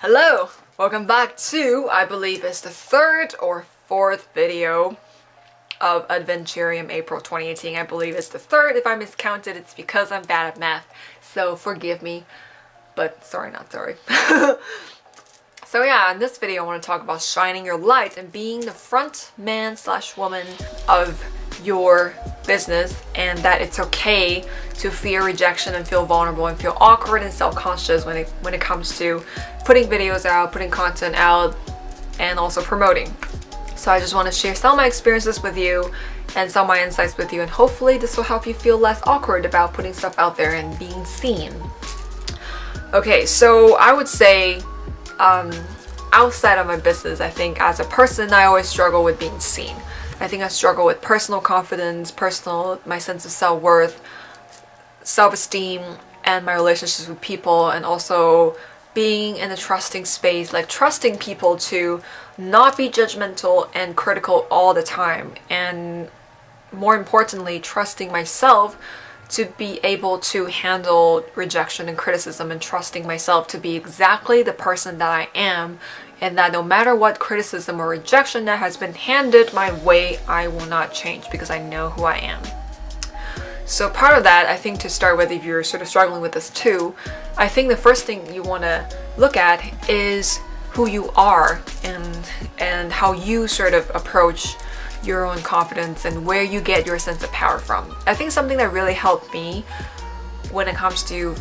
Hello! Welcome back to, I believe it's the third or fourth video of Adventurium April 2018. I believe it's the third. If I miscounted, it's because I'm bad at math. So forgive me, but sorry, not sorry. So yeah, in this video I want to talk about shining your light and being the front man slash woman of your business, and that it's okay to fear rejection and feel vulnerable and feel awkward and self-conscious when it comes to putting videos out, putting content out, and also promoting. So I just want to share some of my experiences with you and some of my insights with you, and hopefully this will help you feel less awkward about putting stuff out there and being seen. Okay, so I would say outside of my business, I think as a person I always struggle with being seen. I think I struggle with personal confidence, my sense of self-worth, self-esteem, and my relationships with people, and also being in a trusting space, like trusting people to not be judgmental and critical all the time, and more importantly, trusting myself to be able to handle rejection and criticism, and trusting myself to be exactly the person that I am, and that no matter what criticism or rejection that has been handed my way, I will not change because I know who I am. So part of that, I think, to start with, if you're sort of struggling with this too, I think the first thing you want to look at is who you are, and how you sort of approach your own confidence and where you get your sense of power from. I think something that really helped me when it comes to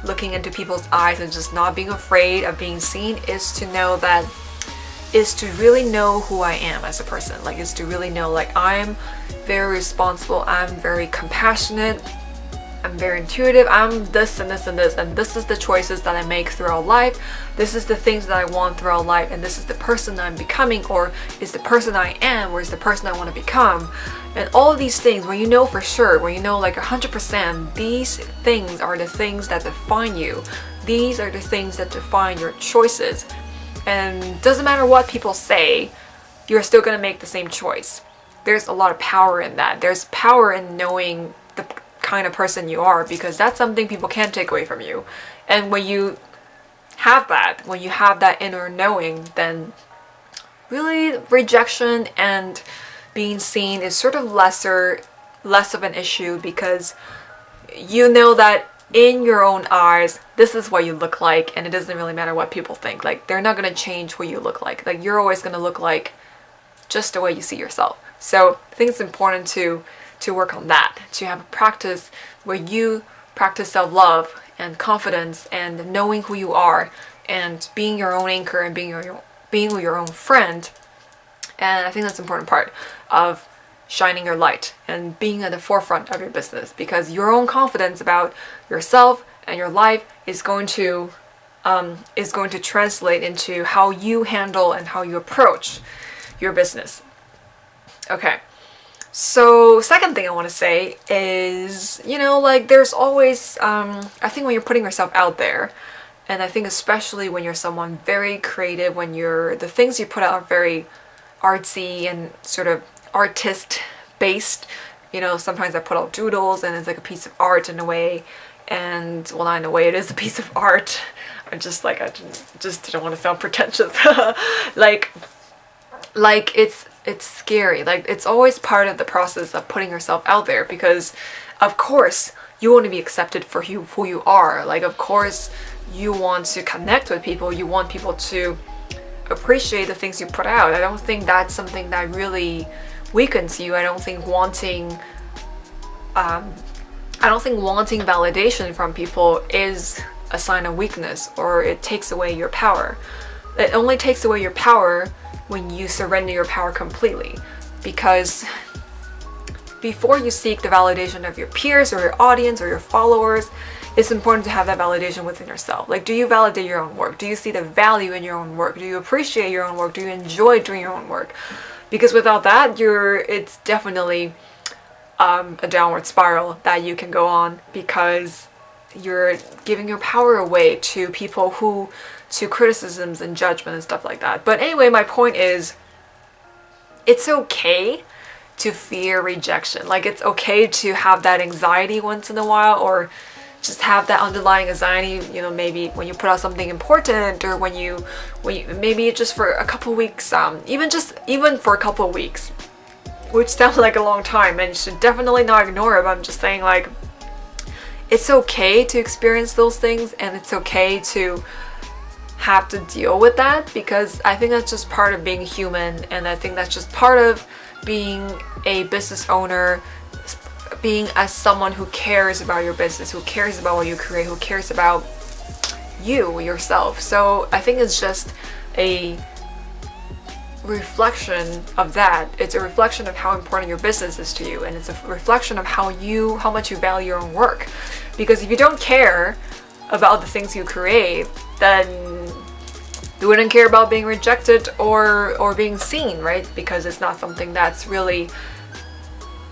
looking into people's eyes and just not being afraid of being seen is to really know who I am as a person. Like, is to really know, like, I'm very responsible, I'm very compassionate, I'm very intuitive, I'm this and this and this, and this is the choices that I make throughout life, this is the things that I want throughout life, and this is the person I'm becoming, or is the person I am, or is the person I want to become. And all of these things, when you know for sure, when you know like 100%, these things are the things that define you. These are the things that define your choices. And doesn't matter what people say, you're still going to make the same choice. There's a lot of power in that. There's power in knowing the kind of person you are, because that's something people can't take away from you. And when you have that inner knowing, then really rejection and being seen is sort of less of an issue, because you know that in your own eyes, this is what you look like, and it doesn't really matter what people think. Like, they're not going to change what you look like. Like, you're always going to look like just the way you see yourself. So I think it's important to work on that, to have a practice where you practice self-love and confidence and knowing who you are and being your own anchor and being your own friend. And I think that's an important part of shining your light and being at the forefront of your business, because your own confidence about yourself and your life is going to translate into how you handle and how you approach your business. Okay, so second thing I want to say is, like, there's always I think when you're putting yourself out there, and I think especially when you're someone very creative, when the things you put out are very artsy and sort of artist based, sometimes I put out doodles and it's like a piece of art in a way, and well, not in a way, it is a piece of art. I just didn't want to sound pretentious. like it's scary. Like, it's always part of the process of putting yourself out there, because of course you want to be accepted for who you are. Like, of course you want to connect with people, you want people to appreciate the things you put out. I don't think that's something that really weakens you. I don't think wanting validation from people is a sign of weakness, or it takes away your power. It only takes away your power when you surrender your power completely, because before you seek the validation of your peers or your audience or your followers, it's important to have that validation within yourself. Like, do you validate your own work? Do you see the value in your own work? Do you appreciate your own work? Do you enjoy doing your own work? Because without that, it's definitely a downward spiral that you can go on, because you're giving your power away to people to criticisms and judgment and stuff like that. But anyway, my point is, it's okay to fear rejection. Like, it's okay to have that anxiety once in a while, or just have that underlying anxiety, you know, maybe when you put out something important, or when you maybe just for a couple weeks, even for a couple of weeks, which sounds like a long time, and you should definitely not ignore it. But I'm just saying, like, it's okay to experience those things, and it's okay to have to deal with that, because I think that's just part of being human, and I think that's just part of being a business owner, being as someone who cares about your business, who cares about what you create, who cares about you yourself. So I think it's just a reflection of that. It's a reflection of how important your business is to you, and it's a reflection of how much you value your own work. Because if you don't care about the things you create, then you wouldn't care about being rejected or being seen, right? Because it's not something that's really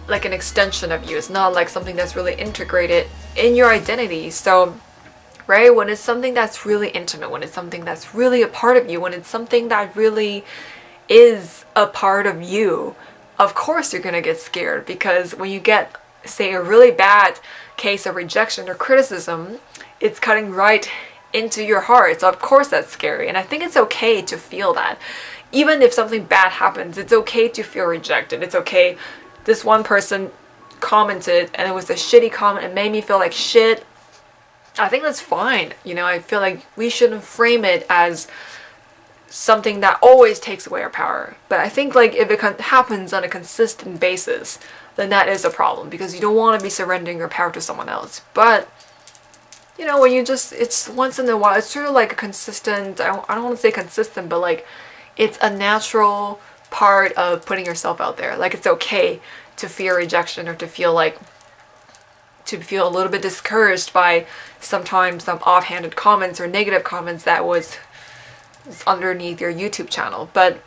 like an extension of you. It's not like something that's really integrated in your identity. So, right, when it's something that's really intimate, when it's something that's really a part of you, when it's something that really is a part of you, of course you're gonna get scared. Because when you get, say, a really bad case of rejection or criticism, it's cutting right into your heart. So of course that's scary, and I think it's okay to feel that. Even if something bad happens, it's okay to feel rejected. It's okay. This one person commented, and it was a shitty comment, and made me feel like shit. I think that's fine. You know, I feel like we shouldn't frame it as something that always takes away our power. But I think, like, if it happens on a consistent basis, then that is a problem, because you don't want to be surrendering your power to someone else. But, you know, when you just, it's once in a while, it's sort of like a consistent, I don't want to say consistent, but like, it's a natural part of putting yourself out there. Like, it's okay to fear rejection, or to feel a little bit discouraged by sometimes some offhanded comments or negative comments that was underneath your YouTube channel. But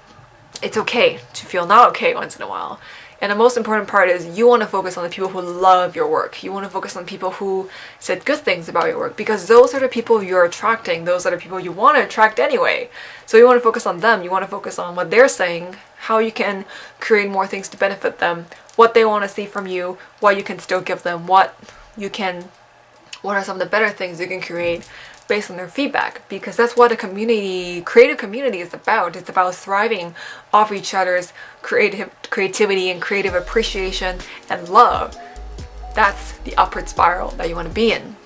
it's okay to feel not okay once in a while. And the most important part is you want to focus on the people who love your work. You want to focus on people who said good things about your work, because those are the people you're attracting. Those are the people you want to attract anyway. So you want to focus on them. You want to focus on what they're saying, how you can create more things to benefit them, what they want to see from you, what you can still give them, what are some of the better things you can create based on their feedback. Because that's what a creative community is about. It's about thriving off each other's creativity and creative appreciation and love. That's the upward spiral that you want to be in.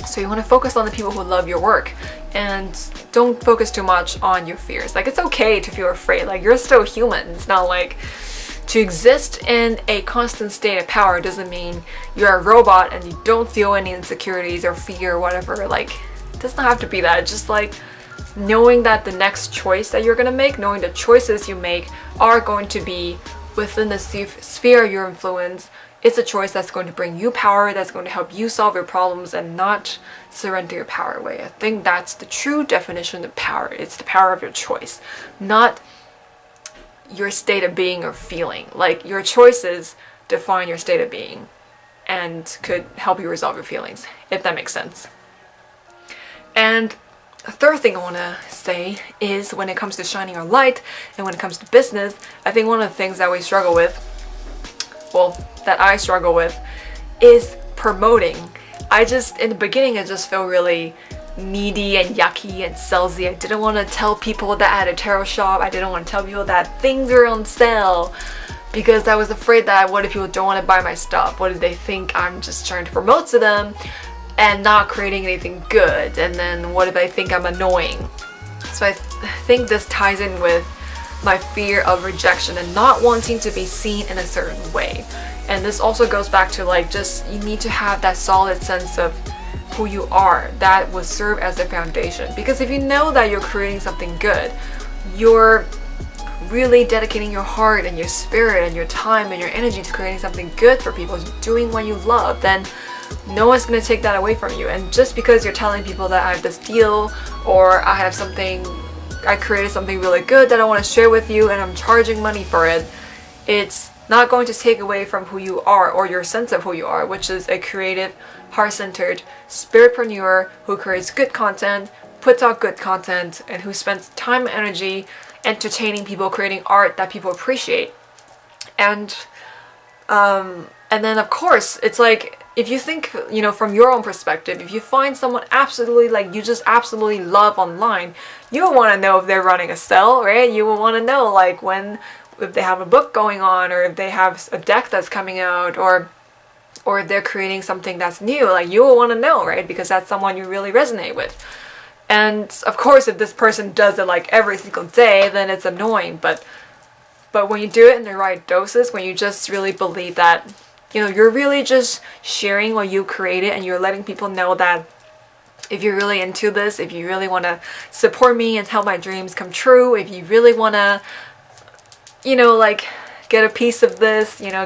So you want to focus on the people who love your work, and don't focus too much on your fears. Like, it's okay to feel afraid. Like, you're still human. It's not like to exist in a constant state of power doesn't mean you're a robot and you don't feel any insecurities or fear or whatever. Like, it doesn't have to be that. It's just like knowing that the next choice that you're gonna make, knowing the choices you make are going to be within the sphere of your influence. It's a choice that's going to bring you power, that's going to help you solve your problems, and not surrender your power away. I think that's the true definition of power. It's the power of your choice, not your state of being or feeling. Like, your choices define your state of being and could help you resolve your feelings, if that makes sense. And the third thing I want to say is, when it comes to shining our light and when it comes to business, I think one of the things that we struggle with, that I struggle with, is promoting. In the beginning, I just felt really needy and yucky and salesy. I didn't want to tell people that I had a tarot shop. I didn't want to tell people that things were on sale, because I was afraid that what if people don't want to buy my stuff? What if they think I'm just trying to promote to them and not creating anything good? And then what if I think I'm annoying? So I think this ties in with my fear of rejection and not wanting to be seen in a certain way. And this also goes back to, like, just, you need to have that solid sense of who you are. That will serve as the foundation. Because if you know that you're creating something good, you're really dedicating your heart and your spirit and your time and your energy to creating something good for people, doing what you love, then no one's going to take that away from you. And just because you're telling people that I have this deal, or I created something really good that I want to share with you and I'm charging money for it, it's not going to take away from who you are or your sense of who you are, which is a creative, heart-centered spiritpreneur who creates good content, puts out good content, and who spends time and energy entertaining people, creating art that people appreciate. And then of course, it's like, if you think, you know, from your own perspective, if you find someone absolutely, like, you just absolutely love online, you will want to know if they're running a sale, right? You will want to know, like, if they have a book going on, or if they have a deck that's coming out, or if they're creating something that's new. Like, you will want to know, right? Because that's someone you really resonate with. And of course, if this person does it like every single day, then it's annoying. But when you do it in the right doses, when you just really believe that, you know, you're really just sharing what you created, and you're letting people know that if you're really into this, if you really want to support me and help my dreams come true, if you really want to, you know, like, get a piece of this, you know,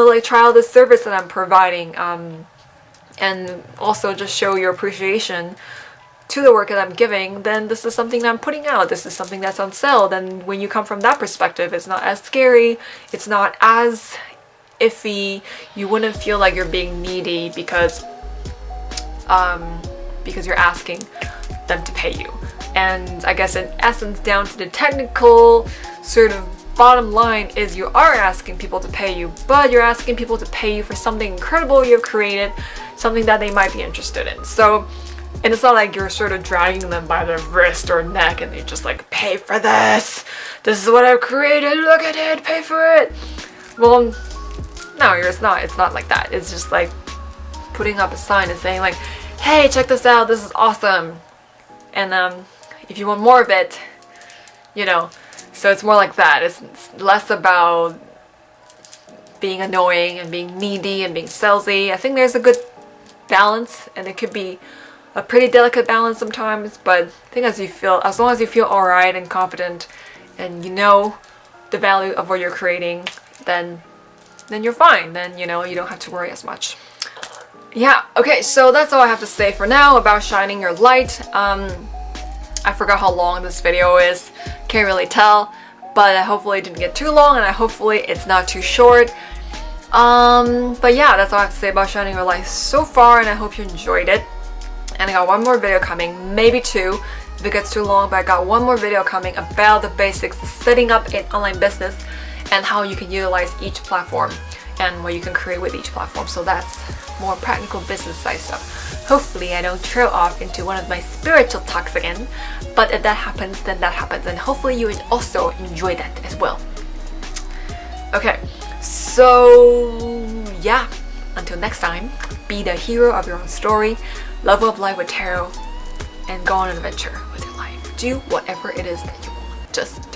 like, try out the service that I'm providing, and also just show your appreciation to the work that I'm giving, then this is something that I'm putting out. This is something that's on sale. Then when you come from that perspective, it's not as scary. It's not as iffy. You wouldn't feel like you're being needy because you're asking them to pay you. And I guess in essence, down to the technical sort of bottom line is, you are asking people to pay you, but you're asking people to pay you for something incredible you've created, something that they might be interested in. So, and it's not like you're sort of dragging them by the wrist or neck and they just like, pay for this. This is what I've created. Look at it. Pay for it. Well, no, it's not like that. It's just like putting up a sign and saying like, hey, check this out. This is awesome. And if you want more of it, you know, so it's more like that. It's less about being annoying and being needy and being salesy. I think there's a good balance, and it could be a pretty delicate balance sometimes, but I think as long as you feel alright and confident, and you know the value of what you're creating, then you're fine. Then, you know, you don't have to worry as much. Yeah, okay, so that's all I have to say for now about shining your light. I forgot how long this video is, can't really tell, but hopefully it didn't get too long, and hopefully it's not too short. But yeah, that's all I have to say about shining your light so far, and I hope you enjoyed it. And I got one more video coming, maybe two if it gets too long, but I got one more video coming about the basics of setting up an online business and how you can utilize each platform and what you can create with each platform. So that's more practical business side stuff. Hopefully I don't trail off into one of my spiritual talks again, but if that happens, then that happens, and hopefully you would also enjoy that as well. Okay, so yeah, until next time, be the hero of your own story, level up life with tarot, and go on an adventure with your life. Do whatever it is that you want. Just